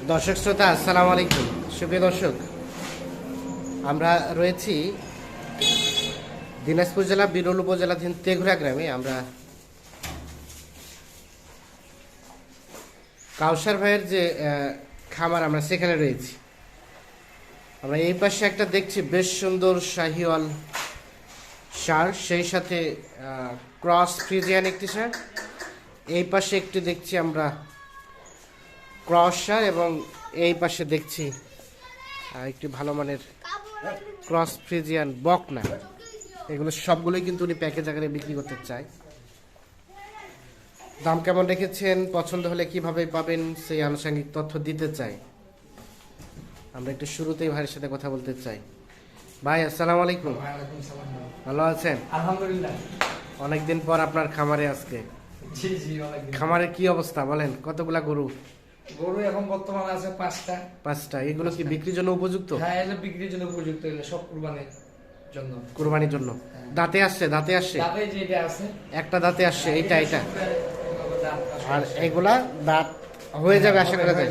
দর্শক শ্রোতা আসসালামু আলাইকুম। সুপ্রিয় দর্শক, আমরা রয়েছি দিনাজপুর জেলা বিরল উপজেলাধীন তেঘুরা গ্রামে। আমরা কাউসার ভাইয়ের যে খামার, আমরা সেখানে রয়েছি। আমরা এই পাশে একটা দেখছি বেশ সুন্দর শাহিওয়াল ষাঁড়, সেই সাথে ক্রস ফ্রিজিয়ান একটি ষাঁড়। এই পাশে একটি দেখছি আমরা ক্রস ষাঁড়, এবং এই পাশে দেখছি একটি ভালো মানের ক্রস ফ্রিজিয়ান বকনা। এগুলো সবগুলোই কিন্তু উনি প্যাকেজ আকারে বিক্রি করতে চায়। দাম কেমন রেখেছেন, পছন্দ হলে কিভাবে পাবেন, সেই আনুষঙ্গিক তথ্য দিতে চাই। আমরা একটু শুরুতেই ভাইয়ের সাথে কথা বলতে চাই। ভাই আসসালামু আলাইকুম। ভালো আছেন? আলহামদুলিল্লাহ। অনেকদিন পর আপনার খামারে আজকে। জি জি, অনেকদিন। খামারের কি অবস্থা বলেন? কতগুলা গরু? গরু এখন বর্তমানে আছে পাঁচটা। এগুলো কি বিক্রির জন্য উপযুক্ত? হ্যাঁ, এটা বিক্রির জন্য উপযুক্ত, এগুলো সব কুরবানির জন্য। কুরবানির জন্য। দাঁতে আসছে? দাঁতে যেটা আছে একটা দাঁতে আসছে, এটা। আর এগুলা দাঁত হয়ে যাবে আশা করা যায়।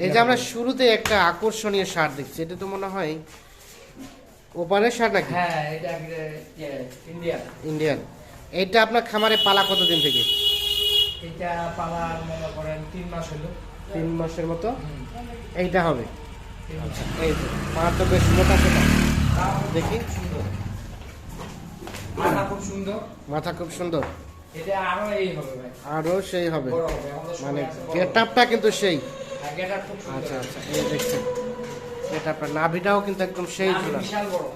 এই যে আমরা শুরুতে একটা আকর্ষণীয় ষাঁড় দেখছি, এটা তো মনে হয় ওপারের ষাঁড় নাকি? হ্যাঁ, এটা ইন্ডিয়ান। এইটা আপনার খামারে পালা কতদিন থেকে? এটা পালার মনে করেন 3 মাস হলো। 3 মাসের মতো এইটা হবে। এই যে পা তো বেশ মোটা সোটা, দেখি। মাথা খুব সুন্দর। মাথা খুব সুন্দর। এটা আরো এই হবে ভাই, আরো সেই হবে, বড় হবে। আমাদের মানে সময় আছে বড়। গেট আপটা কিন্তু সেই। হ্যাঁ, গেটআপ খুব সুন্দর। আচ্ছা, এই দেখছেন গেট আপটা। নাভিটাও কিন্তু একদম সেই নাভি ছিল, বিশাল বড়।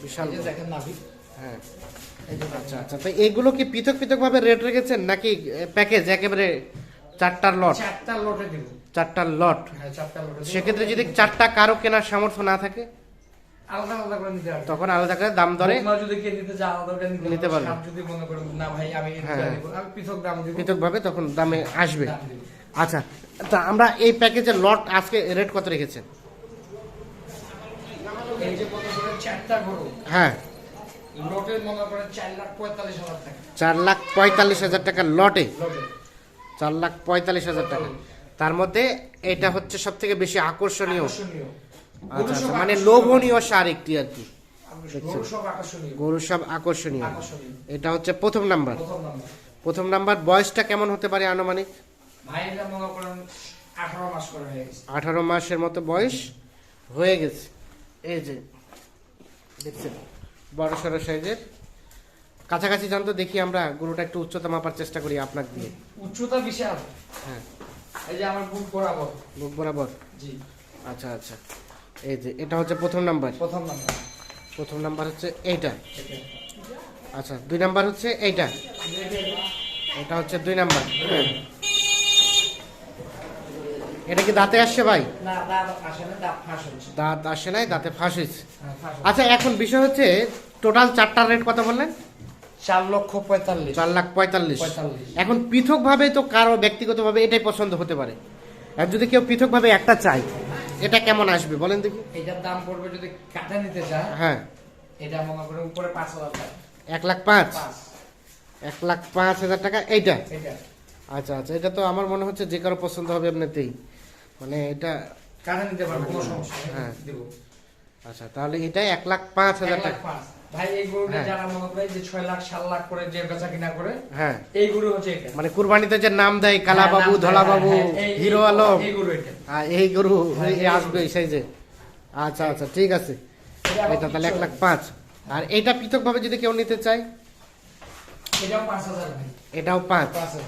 বিশাল এই যে বড়। দেখেন নাভি। হ্যাঁ, আচ্ছা। তো এগুলো কি পৃথক পৃথক ভাবে রেট রেখেছেন নাকি প্যাকেজ একেবারে 4টার লট? 4টা লটে দিব। 4টার লট। হ্যাঁ, 4টা লটে দিব। সেক্ষেত্রে যদি 4টা কারো কেনার সামর্থ্য না থাকে, আলাদা আলাদা করে নিতে হবে। তখন আলাদা করে দাম দরে বকনা যদি কে নিতে চায় আলাদা করে নিতে পারবে। সাপ যদি মনে করেন না ভাই আমি এটা হ্যাঁ। দিব, আমি পৃথক দাম দিব। পৃথক ভাবে তখন দামে আসবে। দাম দিব। আচ্ছা, তা আমরা এই প্যাকেজের লট আজকে রেট কত রেখেছেন? এই যে কত করে 4টা গরু, হ্যাঁ, লটে মনে করেন 4,45,000 টাকা। 4,45,000 টাকা লটে। লটে 4,45,000 টাকা। তার মধ্যে এটা হচ্ছে সব থেকে বেশি আকর্ষণীয়। আকর্ষণীয়। আচ্ছা, মানে লোভনীয় সার একটি আর কি। গরু সব আকর্ষণীয়। গরু সব আকর্ষণীয়। আকর্ষণীয়। এটা হচ্ছে প্রথম নাম্বার। প্রথম নাম্বার। প্রথম বয়সটা কেমন হতে পারে আনুমানিক? ভাই এটা মনে করেন 18 মাস করে হয়ে গেছে। 18 মাসের মতো বয়স হয়ে গেছে। এই যে দেখছেন বড় সড়ো সাইজের। কাছাকাছি জানতো দেখি আমরা গরুটা একটু উচ্চতা মাপার চেষ্টা করি আপনাকে দিয়ে। উচ্চতা বিশাল। হ্যাঁ, এই যে আমার বুক বরাবর। বুক বরাবর। জি, আচ্ছা। এই যে এটা হচ্ছে প্রথম নাম্বার। প্রথম নাম্বার হচ্ছে এইটা। আচ্ছা, 2 নাম্বার হচ্ছে এইটা। এটা হচ্ছে 2 নাম্বার। এটা কি দাঁতে আসছে ভাই? না, দাঁত আসে না, দাঁত ফাঁস হচ্ছে। দাঁত আসে নাই, দাঁতে ফাঁস হয়েছে। হ্যাঁ, ফাঁস হচ্ছে। আচ্ছা, এখন বিষয় হচ্ছে টোটাল 4টার রেট কত বললেন? 4,45,000। 4,45,000। এখন পৃথক ভাবে তো কারো ব্যক্তিগতভাবে এটাই পছন্দ হতে পারে, আর যদি কেউ পৃথক ভাবে একটা চায়, এটা কেমন আসবে বলেন দেখি? এটার দাম পড়বে যদি কাটা নিতে চায়, হ্যাঁ, এটা মনে করে উপরে 5,000 টাকা। 1,05,000। 5 1,05,000 টাকা এইটা। এটা আচ্ছা, এটা তো আমার মনে হচ্ছে যে কারো পছন্দ হবে এমনিতেই, মানে এটা। কাটা নিতে পারবে, কোনো সমস্যা নেই। হ্যাঁ। দেব। আচ্ছা, তাহলে এটা 1,05,000 টাকা। 1,05,000 ভাই, এই গরুটা হ্যাঁ। যারা মনে করে যে 6 লাখ 7 লাখ করে যে বেচা কিনা করে, হ্যাঁ, এই গরু হচ্ছে এটা। মানে কুরবানিতে যে নাম দেয় কালা বাবু, হ্যাঁ, ধলা হ্যাঁ, বাবু, হ্যাঁ, এই হিরো আলম, এই গরু এটা। এই গরু হ্যাঁ, এই আসবে এই সাইজে। আচ্ছা, ঠিক আছে। এটা তাহলে 1,05,000। আর এটা পৃথক ভাবে যদি কেউ নিতে চায়, এটাও 5,000 ভাই। এটাও 5। 5,000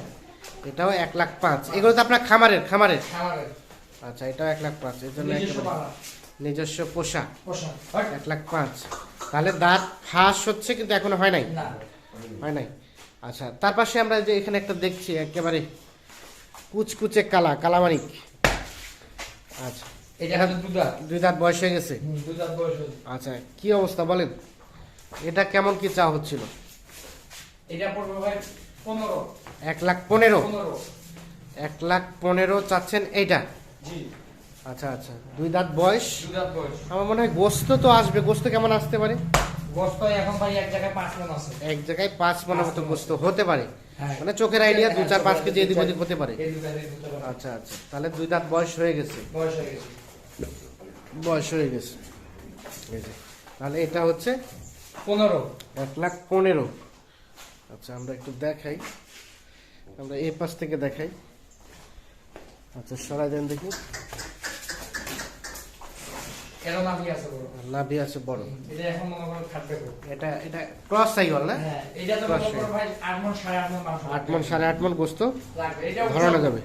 এটাও 1,05,000। এগুলো তো আপনার খামারের। খামারের আচ্ছা, এটাও 1,05,000। এই জন্য নিজস্ব একেবারে পালা, নিজস্ব পোষা। পোষা। 1,05,000। তাহলে দাঁত ফাঁস হচ্ছে কিন্তু এখনো হয় নাই। না, আচ্ছা, তার পাশে আমরা যে এখানে একটা দেখছি একেবারে কুচকুচে কালামানিক। আচ্ছা, এটা হচ্ছে দুধা। 2 দাঁত বয়স হয়ে গেছে। দুধা বয়স হয়েছে। আচ্ছা, কি অবস্থা বলেন? এটা কেমন কি চা হচ্ছিল? এটা পড়বে ভাই 15। 1,15,000। 15। 1,15,000 চাচ্ছেন এইটা? জি। আচ্ছা, 2 দাঁত বয়স। দুধা বয়স। আমার মনে হয় গোস্ত তো আসবে। গোস্ত কেমন আসতে পারে? গোস্ত এখন ভাই এক জায়গায় 5 মণ আছে। এক জায়গায় 5 মনের মতো গোস্ত হতে পারে, হ্যাঁ। মানে চোখের আইডিয়া 2-4-5 কেজি এদিক ওদিক হতে পারে। এই দুধ হতে পারে। আচ্ছা আচ্ছা, তাহলে 2 দাঁত বয়স হয়ে গেছে, বয়স হয়ে গেছে। বয়স হয়ে গেছে। এই যে তাহলে এটা হচ্ছে 15। 1,15,000। আচ্ছা আমরা একটু দেখাই, আমরা এই পাশ থেকে দেখাই। আচ্ছা সরাই দেন দেখি। এরও নাভি আছে বড়। নাভি আছে বড়। এটা এখন মনে করেন খাটবে বড়। এটা ক্রস সাইকেল না? হ্যাঁ, এটা তো মনে করো ভাই 8 মণ 8.5 মণ মাংস। 8 মণ 8.5 মণ গোস্ত লাগবে। এটাও ধরানো যাবে।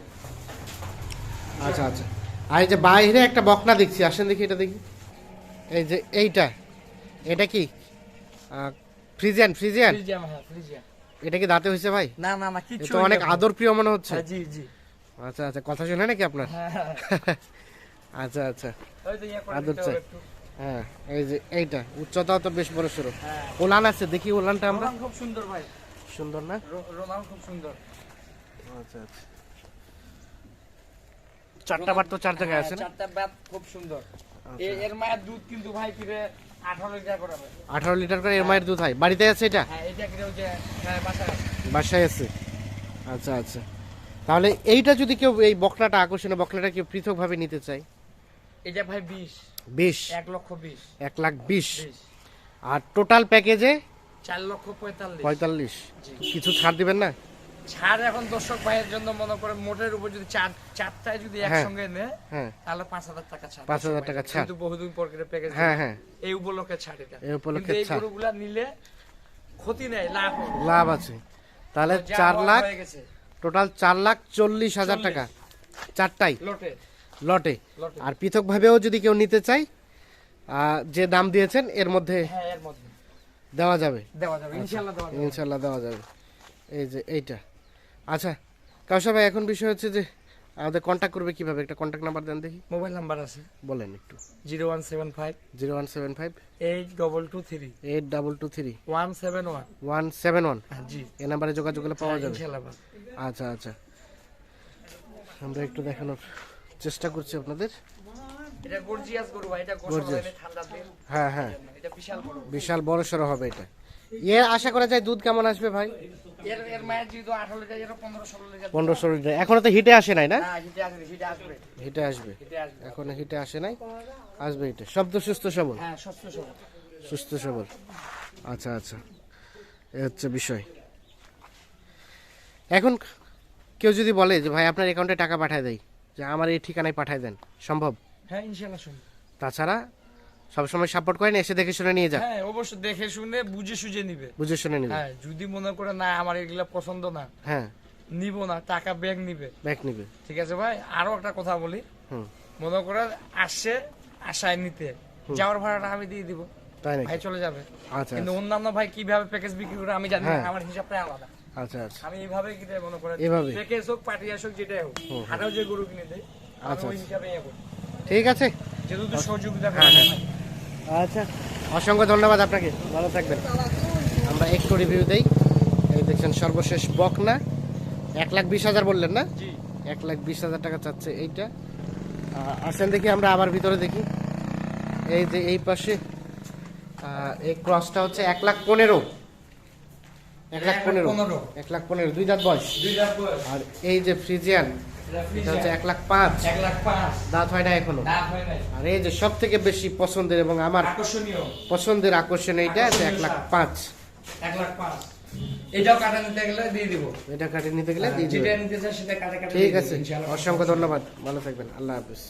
আচ্ছা আচ্ছা, আর এই যে বাইরে একটা বকনা দেখছি, আসেন দেখি এটা দেখি। এই যে এটা কি ফ্রিজিয়ান? ফ্রিজিয়াম, হ্যাঁ ফ্রিজিয়াম। এটা কি দাঁতে হয়েছে ভাই? না না না এ কিছু তো অনেক আদর প্রিয় মনে হচ্ছে। জি জি। আচ্ছা আচ্ছা, কথা শুনে নাকি আপনার? হ্যাঁ। আচ্ছা আচ্ছা, ওই তো ইয়া করে আদর দিতে চাই। হবে একটু। হ্যাঁ এই যে এইটা উচ্চতাও তো বেশ বড় সড়ো। হ্যাঁ। ওলান আছে, দেখি ওলানটা আমরা। রোনাল খুব সুন্দর ভাই। সুন্দর না? রোনাল খুব সুন্দর। আচ্ছা আচ্ছা, 4টা বার তো 4 জায়গায় আছে না? 4টা বাত খুব সুন্দর। এর মায়ের দুধ কিন্তু ভাই কিরে 18 লিটার করে হবে। 18 লিটার করে এর মায়ের দুধ হয়। বাড়িতে আছে এটা? হ্যাঁ, এটা কিরে ওই যে বাসায় আছে। বাসায় আছে। আচ্ছা আচ্ছা, তাহলে এইটা যদি কেউ এই বকনাটা আকর্ষণীয় বকনাটা কেউ পৃথক ভাবে নিতে চায়, এটা ভাই 20 20 1,20,000 1,20,000। 20 আর টোটাল প্যাকেজে 4,45,000। 45। জি। কিছু ছাড় দিবেন না? ছাড় এখন দর্শক ভাইয়ের জন্য মনে করেন মোটের উপর যদি চারটায় যদি হ্যাঁ। একসঙ্গে নেয় হ্যাঁ তাহলে 5,000 টাকা ছাড়। 5,000 টাকা ছাড়। কিন্তু বহুদিন পর করে প্যাকেজ। হ্যাঁ হ্যাঁ, এই উপলক্ষে ছাড় এটা। এই উপলক্ষে কিন্তু এই ছাড়। গরুগুলা নিলে ক্ষতি নাই, লাভ হবে। লাভ আছে। তাহলে যা 4 হওয়ার লাখ, হয়ে গেছে। টোটাল 4,40,000 টাকা চারটাই লটে লটে। লটে। আর পৃথক ভাবেও যদি কেউ নিতে চায়, যে দাম দিয়েছেন এর মধ্যে হ্যাঁ, এর মধ্যে দেওয়া যাবে, দেওয়া যাবে ইনশাআল্লাহ দেওয়া যাবে। ইনশাল্লাহ দেওয়া যাবে। এই যে এইটা। আচ্ছা কাউসার ভাই, এখন বিষয় হচ্ছে যে আমাদের কন্ট্যাক্ট করবে কিভাবে? একটা কন্ট্যাক্ট নাম্বার দেন দেখি। মোবাইল নাম্বার আছে বলেন একটু। 0175 0175 8223 8223 171। 171। জি, এই নাম্বারে যোগাযোগ করলে পাওয়া যাবে। ইনশাআল্লাহ ভাই। আচ্ছা আচ্ছা, আমরা একটু দেখানোর চেষ্টা করছি আপনাদের। এটা গর্জিয়াস গরু ভাই, এটা গোসল Gorgeous। হয় ঠান্ডা দিন। হ্যাঁ হ্যাঁ, এটা বিশাল গরু। বিশাল বড় সড়ো হবে এটা। আশা করা যায় দুধ কেমন আসবে ভাই? এর মায়ের যেহেতু 18 লিটার, এর 15-16 লিটার। 15-16 লিটার। এখনো তো হিটে আসে নাই না? না, হিটে আসবে, হিটে আসবে, হিটে আসবে, হিটে আসবে। এখনো হিটে আসে নাই, আসবে হিটে। শব্দ সুস্থ সবল, হ্যাঁ, সস্ত সবল। সুস্থ সবল। আচ্ছা আচ্ছা, এ হচ্ছে বিষয়। এখন কেউ যদি বলে যে ভাই আপনার অ্যাকাউন্টে টাকা পাঠায় দেয়, যে আমার এই ঠিকানায় পাঠায় দেন, সম্ভব? হ্যাঁ, ইনশাআল্লাহ সম্ভব। তাছাড়া সবসময় সাপোর্ট করেন, এসে দেখে শুনে নিয়ে যান, হ্যাঁ, অবশ্যই দেখে শুনে বুঝে সুঝে নিবে। বুঝে শুনে নিবে। হ্যাঁ, যদি মনে করে না আমার এগুলা পছন্দ না, হ্যাঁ, নিব না, টাকা ব্যাগ নিবে। ব্যাক নিবে। ঠিক আছে ভাই, আরো একটা কথা বলি। হুম, মনে করে আসছে আশায় নিতে, যাওয়ার ভাড়াটা আমি দিয়ে দিব, তাই নাকি? ভাই চলে যাবে। আচ্ছা কিন্তু অন্যান্য ভাই কিভাবে প্যাকেজ বিক্রি করে আমি জানি না, হ্যাঁ। আমার হিসাবটা আলাদা। আচ্ছা আচ্ছা, আমি এইভাবে কিনে মনে করেন এভাবে? প্যাকেজ হোক, পার্টি হোক, যেটাই হোক, হাটেও যে গরু কিনে দেয় আমি আচ্ছা, ওই হিসাবে ইয়ে করি। ঠিক আছে। যেহেতু সহযোগিতা হ্যাঁ, করে হ্যাঁ। আচ্ছা, অসংখ্য ধন্যবাদ আপনাকে, ভালো থাকবেন। আমরা একটু রিভিউ দেই। এই দেখছেন সর্বশেষ বকনা, 1,20,000 বললেন না? জি। 1,20,000 টাকা চাচ্ছে এইটা। আসেন দেখি আমরা আবার ভিতরে দেখি। এই যে এই পাশে এই ক্রসটা হচ্ছে 1,15,000। 1,15,000, 1,15,000, 2 দাঁত বয়স। দুই লাখ বয়স। আর এই যে ফ্রিজিয়ান, এটা হচ্ছে 1,05,000, 1,05,000 দাঁত হয় না এখনো। দাম হয় নাই। আর এই যে সব থেকে বেশি পছন্দের এবং আমার আকর্ষণীয় পছন্দের আকর্ষণ এইটা, আকর্ষণীয় 1,05,000। 1,05,000 এটাও কাটা নিতে গেলে দিয়ে দিব। এটা কাটে নিতে গেলে দিয়ে যেটা দিবেন। নিতে চাই সেটা কাটে কাটে ঠিক দিয়ে আছে, দিব, ইনশাআল্লাহ। অসংখ্য ধন্যবাদ, ভালো থাকবেন, আল্লাহ হাফেজ।